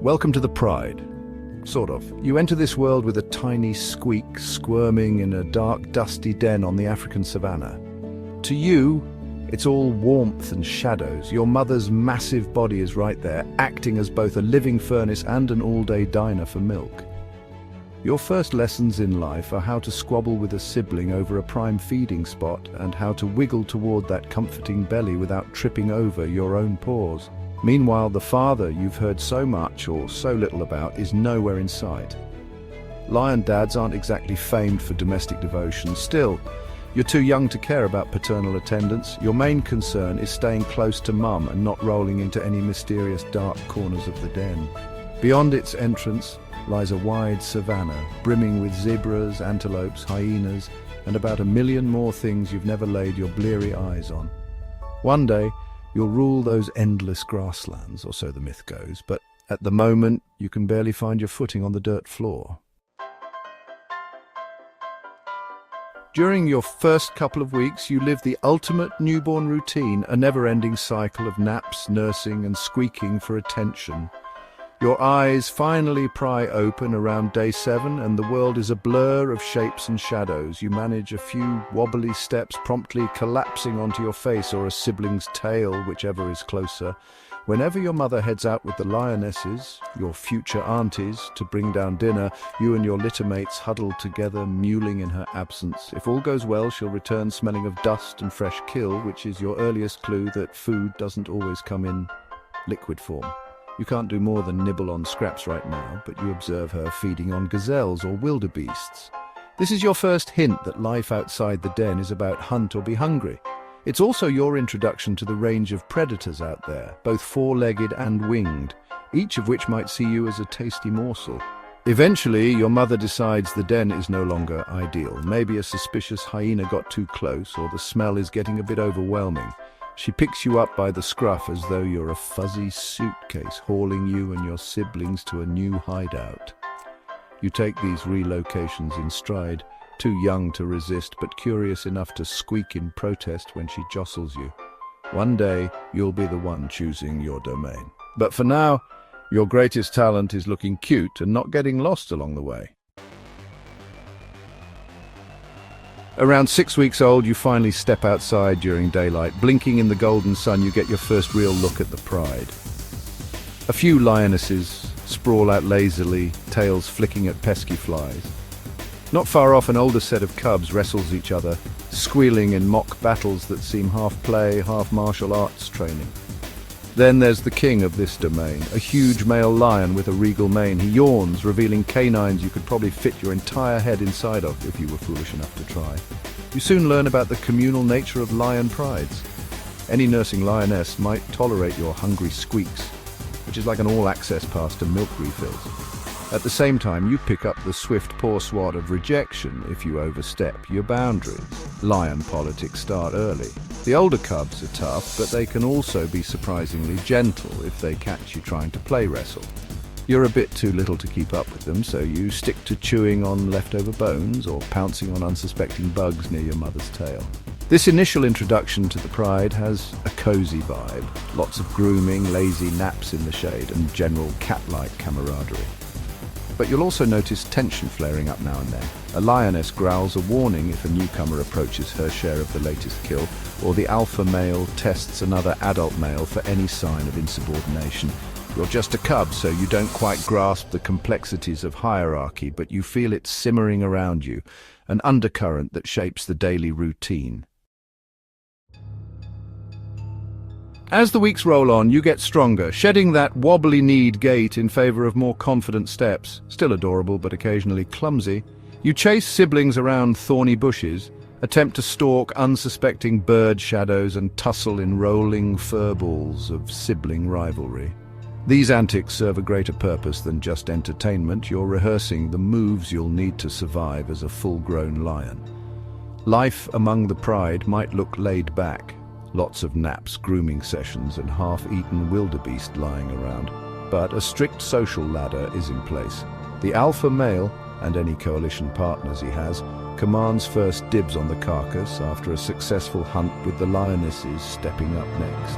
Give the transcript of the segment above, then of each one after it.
Welcome to the Pride. Sort of. You enter this world with a tiny squeak squirming in a dark, dusty den on the African savannah. To you, it's all warmth and shadows. Your mother's massive body is right there, acting as both a living furnace and an all-day diner for milk. Your first lessons in life are how to squabble with a sibling over a prime feeding spot and how to wiggle toward that comforting belly without tripping over your own paws. Meanwhile, the father you've heard so much or so little about is nowhere in sight. Lion dads aren't exactly famed for domestic devotion. Still, you're too young to care about paternal attendance. Your main concern is staying close to mum and not rolling into any mysterious dark corners of the den. Beyond its entrance lies a wide savannah, brimming with zebras, antelopes, hyenas, and about 1 million more things you've never laid your bleary eyes on. One day, you'll rule those endless grasslands, or so the myth goes, but at the moment, you can barely find your footing on the dirt floor. During your first couple of weeks, you live the ultimate newborn routine, a never-ending cycle of naps, nursing, and squeaking for attention. Your eyes finally pry open around day 7 and the world is a blur of shapes and shadows. You manage a few wobbly steps promptly collapsing onto your face or a sibling's tail, whichever is closer. Whenever your mother heads out with the lionesses, your future aunties, to bring down dinner, you and your littermates huddle together, mewling in her absence. If all goes well, she'll return smelling of dust and fresh kill, which is your earliest clue that food doesn't always come in liquid form. You can't do more than nibble on scraps right now, but you observe her feeding on gazelles or wildebeests. This is your first hint that life outside the den is about hunt or be hungry. It's also your introduction to the range of predators out there, both four-legged and winged, each of which might see you as a tasty morsel. Eventually, your mother decides the den is no longer ideal. Maybe a suspicious hyena got too close, or the smell is getting a bit overwhelming. She picks you up by the scruff as though you're a fuzzy suitcase, hauling you and your siblings to a new hideout. You take these relocations in stride, too young to resist, but curious enough to squeak in protest when she jostles you. One day, you'll be the one choosing your domain. But for now, your greatest talent is looking cute and not getting lost along the way. Around 6 weeks old, you finally step outside during daylight. Blinking in the golden sun, you get your first real look at the Pride. A few lionesses sprawl out lazily, tails flicking at pesky flies. Not far off, an older set of cubs wrestles each other, squealing in mock battles that seem half play, half martial arts training. Then there's the king of this domain, a huge male lion with a regal mane. He yawns, revealing canines you could probably fit your entire head inside of if you were foolish enough to try. You soon learn about the communal nature of lion prides. Any nursing lioness might tolerate your hungry squeaks, which is like an all-access pass to milk refills. At the same time, you pick up the swift paw swat of rejection if you overstep your boundaries. Lion politics start early. The older cubs are tough, but they can also be surprisingly gentle if they catch you trying to play wrestle. You're a bit too little to keep up with them, so you stick to chewing on leftover bones or pouncing on unsuspecting bugs near your mother's tail. This initial introduction to the Pride has a cozy vibe. Lots of grooming, lazy naps in the shade, and general cat-like camaraderie. But you'll also notice tension flaring up now and then. A lioness growls a warning if a newcomer approaches her share of the latest kill, or the alpha male tests another adult male for any sign of insubordination. You're just a cub, so you don't quite grasp the complexities of hierarchy, but you feel it simmering around you, an undercurrent that shapes the daily routine. As the weeks roll on, you get stronger, shedding that wobbly-kneed gait in favor of more confident steps. Still adorable, but occasionally clumsy. You chase siblings around thorny bushes, attempt to stalk unsuspecting bird shadows, and tussle in rolling furballs of sibling rivalry. These antics serve a greater purpose than just entertainment. You're rehearsing the moves you'll need to survive as a full-grown lion. Life among the Pride might look laid back. Lots of naps, grooming sessions, and half-eaten wildebeest lying around. But a strict social ladder is in place. The alpha male, and any coalition partners he has, commands first dibs on the carcass after a successful hunt with the lionesses stepping up next.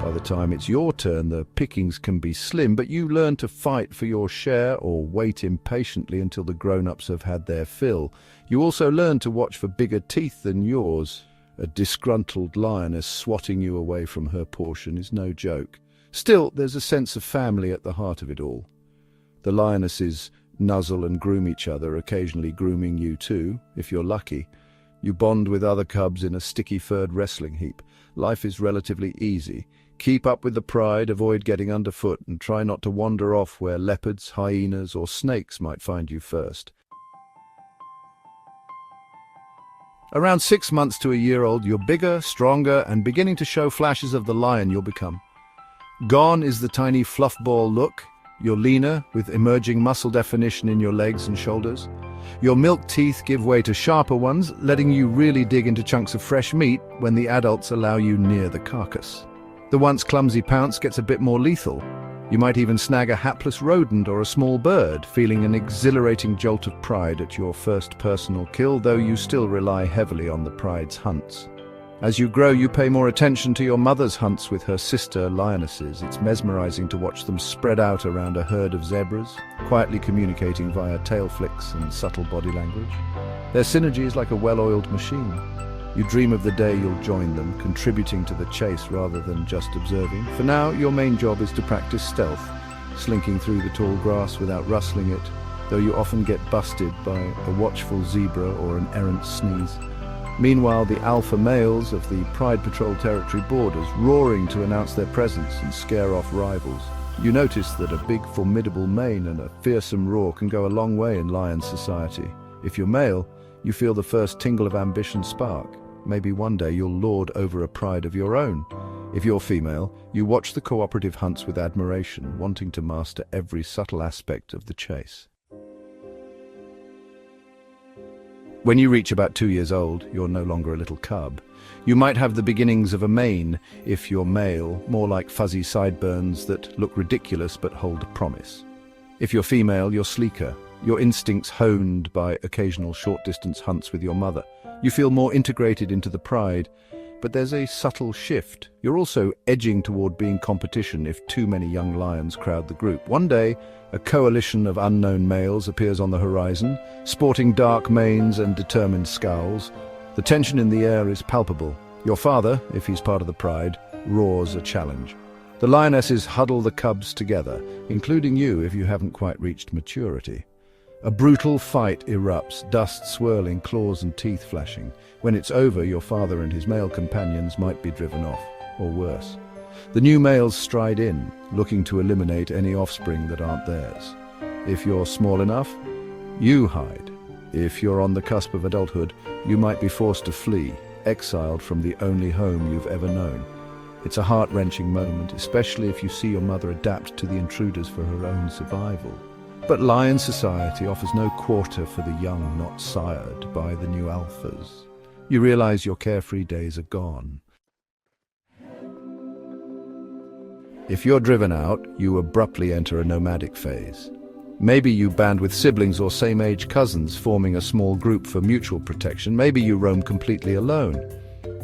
By the time it's your turn, the pickings can be slim, but you learn to fight for your share or wait impatiently until the grown-ups have had their fill. You also learn to watch for bigger teeth than yours. A disgruntled lioness swatting you away from her portion is no joke. Still, there's a sense of family at the heart of it all. The lionesses nuzzle and groom each other, occasionally grooming you too, if you're lucky. You bond with other cubs in a sticky-furred wrestling heap. Life is relatively easy. Keep up with the pride, avoid getting underfoot, and try not to wander off where leopards, hyenas, or snakes might find you first. Around 6 months to a year old, you're bigger, stronger, and beginning to show flashes of the lion you'll become. Gone is the tiny fluffball look. You're leaner, with emerging muscle definition in your legs and shoulders. Your milk teeth give way to sharper ones, letting you really dig into chunks of fresh meat when the adults allow you near the carcass. The once clumsy pounce gets a bit more lethal. You might even snag a hapless rodent or a small bird, feeling an exhilarating jolt of pride at your first personal kill, though you still rely heavily on the pride's hunts. As you grow, you pay more attention to your mother's hunts with her sister lionesses. It's mesmerizing to watch them spread out around a herd of zebras, quietly communicating via tail flicks and subtle body language. Their synergy is like a well-oiled machine. You dream of the day you'll join them, contributing to the chase rather than just observing. For now, your main job is to practice stealth, slinking through the tall grass without rustling it, though you often get busted by a watchful zebra or an errant sneeze. Meanwhile, the alpha males of the Pride Patrol territory borders, roaring to announce their presence and scare off rivals. You notice that a big, formidable mane and a fearsome roar can go a long way in lion society. If you're male, you feel the first tingle of ambition spark. Maybe one day you'll lord over a pride of your own. If you're female, you watch the cooperative hunts with admiration, wanting to master every subtle aspect of the chase. When you reach about 2 years old, you're no longer a little cub. You might have the beginnings of a mane if you're male, more like fuzzy sideburns that look ridiculous but hold promise. If you're female, you're sleeker, your instincts honed by occasional short-distance hunts with your mother. You feel more integrated into the pride, but there's a subtle shift. You're also edging toward being competition if too many young lions crowd the group. One day, a coalition of unknown males appears on the horizon, sporting dark manes and determined scowls. The tension in the air is palpable. Your father, if he's part of the pride, roars a challenge. The lionesses huddle the cubs together, including you if you haven't quite reached maturity. A brutal fight erupts, dust swirling, claws and teeth flashing. When it's over, your father and his male companions might be driven off, or worse. The new males stride in, looking to eliminate any offspring that aren't theirs. If you're small enough, you hide. If you're on the cusp of adulthood, you might be forced to flee, exiled from the only home you've ever known. It's a heart-wrenching moment, especially if you see your mother adapt to the intruders for her own survival. But lion society offers no quarter for the young not sired by the new alphas. You realize your carefree days are gone. If you're driven out, you abruptly enter a nomadic phase. Maybe you band with siblings or same-age cousins, forming a small group for mutual protection. Maybe you roam completely alone.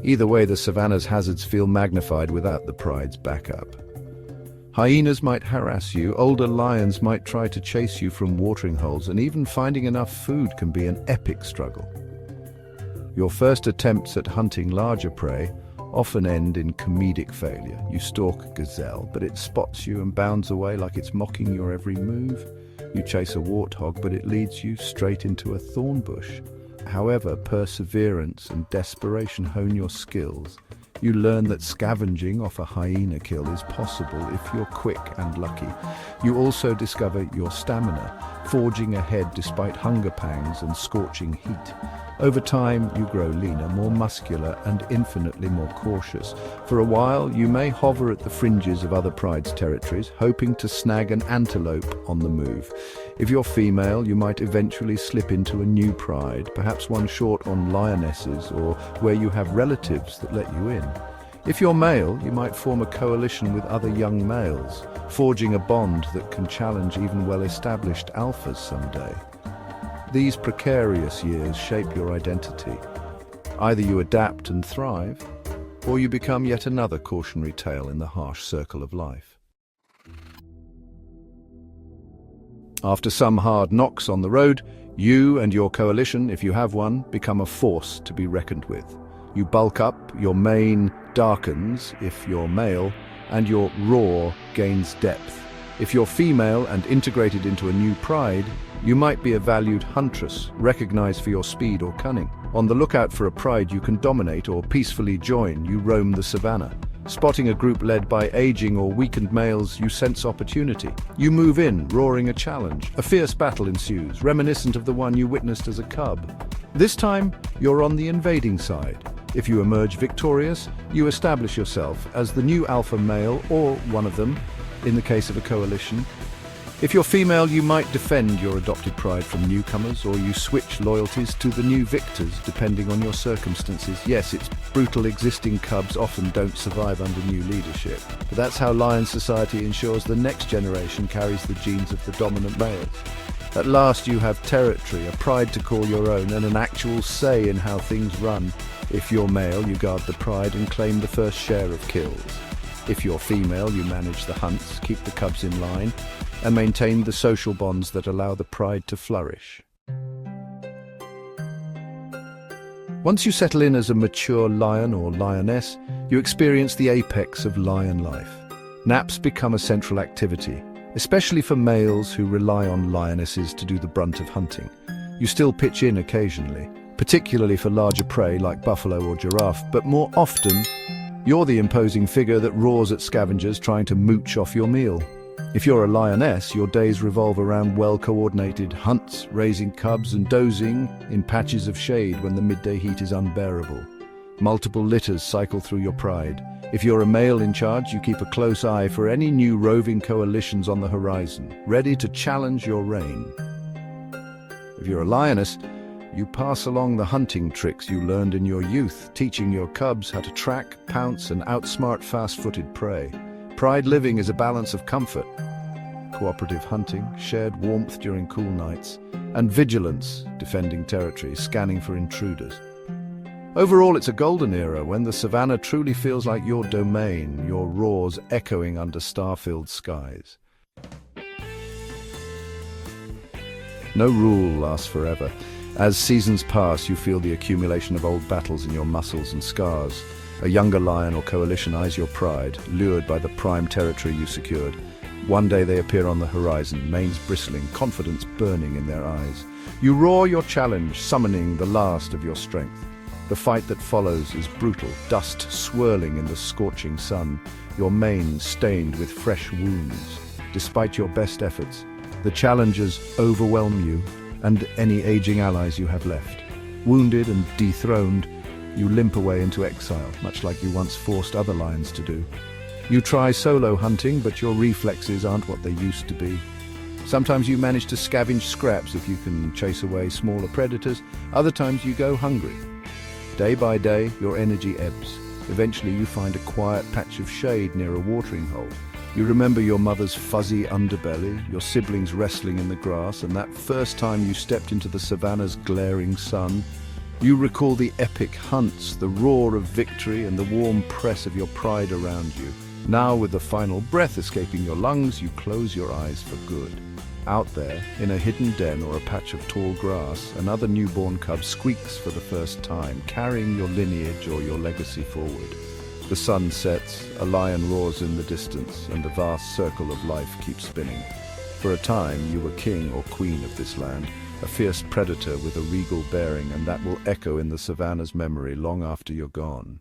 Either way, the savannah's hazards feel magnified without the pride's backup. Hyenas might harass you, older lions might try to chase you from watering holes, and even finding enough food can be an epic struggle. Your first attempts at hunting larger prey often end in comedic failure. You stalk a gazelle, but it spots you and bounds away like it's mocking your every move. You chase a warthog, but it leads you straight into a thorn bush. However, perseverance and desperation hone your skills. You learn that scavenging off a hyena kill is possible if you're quick and lucky. You also discover your stamina, forging ahead despite hunger pangs and scorching heat. Over time, you grow leaner, more muscular, and infinitely more cautious. For a while, you may hover at the fringes of other pride's territories, hoping to snag an antelope on the move. If you're female, you might eventually slip into a new pride, perhaps one short on lionesses or where you have relatives that let you in. If you're male, you might form a coalition with other young males, forging a bond that can challenge even well-established alphas someday. These precarious years shape your identity. Either you adapt and thrive, or you become yet another cautionary tale in the harsh circle of life. After some hard knocks on the road, you and your coalition, if you have one, become a force to be reckoned with. You bulk up, your mane darkens if you're male, and your roar gains depth. If you're female and integrated into a new pride, you might be a valued huntress, recognized for your speed or cunning. On the lookout for a pride you can dominate or peacefully join, you roam the savannah. Spotting a group led by aging or weakened males, you sense opportunity. You move in, roaring a challenge. A fierce battle ensues, reminiscent of the one you witnessed as a cub. This time, you're on the invading side. If you emerge victorious, you establish yourself as the new alpha male, or one of them, in the case of a coalition. If you're female, you might defend your adopted pride from newcomers, or you switch loyalties to the new victors, depending on your circumstances. Yes, it's brutal. Existing cubs often don't survive under new leadership. But that's how lion society ensures the next generation carries the genes of the dominant males. At last you have territory, a pride to call your own, and an actual say in how things run. If you're male, you guard the pride and claim the first share of kills. If you're female, you manage the hunts, keep the cubs in line, and maintain the social bonds that allow the pride to flourish. Once you settle in as a mature lion or lioness, you experience the apex of lion life. Naps become a central activity, especially for males who rely on lionesses to do the brunt of hunting. You still pitch in occasionally, particularly for larger prey like buffalo or giraffe, but more often, you're the imposing figure that roars at scavengers trying to mooch off your meal. If you're a lioness, your days revolve around well-coordinated hunts, raising cubs and dozing in patches of shade when the midday heat is unbearable. Multiple litters cycle through your pride. If you're a male in charge, you keep a close eye for any new roving coalitions on the horizon, ready to challenge your reign. If you're a lioness, you pass along the hunting tricks you learned in your youth, teaching your cubs how to track, pounce, and outsmart fast-footed prey. Pride living is a balance of comfort, cooperative hunting, shared warmth during cool nights, and vigilance, defending territory, scanning for intruders. Overall, it's a golden era when the savannah truly feels like your domain, your roars echoing under star-filled skies. No rule lasts forever. As seasons pass, you feel the accumulation of old battles in your muscles and scars. A younger lion or coalition eyes your pride, lured by the prime territory you secured. One day they appear on the horizon, manes bristling, confidence burning in their eyes. You roar your challenge, summoning the last of your strength. The fight that follows is brutal, dust swirling in the scorching sun, your mane stained with fresh wounds. Despite your best efforts, the challengers overwhelm you and any aging allies you have left. Wounded and dethroned, you limp away into exile, much like you once forced other lions to do. You try solo hunting, but your reflexes aren't what they used to be. Sometimes you manage to scavenge scraps if you can chase away smaller predators. Other times you go hungry. Day by day, your energy ebbs. Eventually you find a quiet patch of shade near a watering hole. You remember your mother's fuzzy underbelly, your siblings wrestling in the grass, and that first time you stepped into the savannah's glaring sun. You recall the epic hunts, the roar of victory, and the warm press of your pride around you. Now, with the final breath escaping your lungs, you close your eyes for good. Out there, in a hidden den or a patch of tall grass, another newborn cub squeaks for the first time, carrying your lineage or your legacy forward. The sun sets, a lion roars in the distance, and the vast circle of life keeps spinning. For a time, you were king or queen of this land, a fierce predator with a regal bearing, and that will echo in the savannah's memory long after you're gone.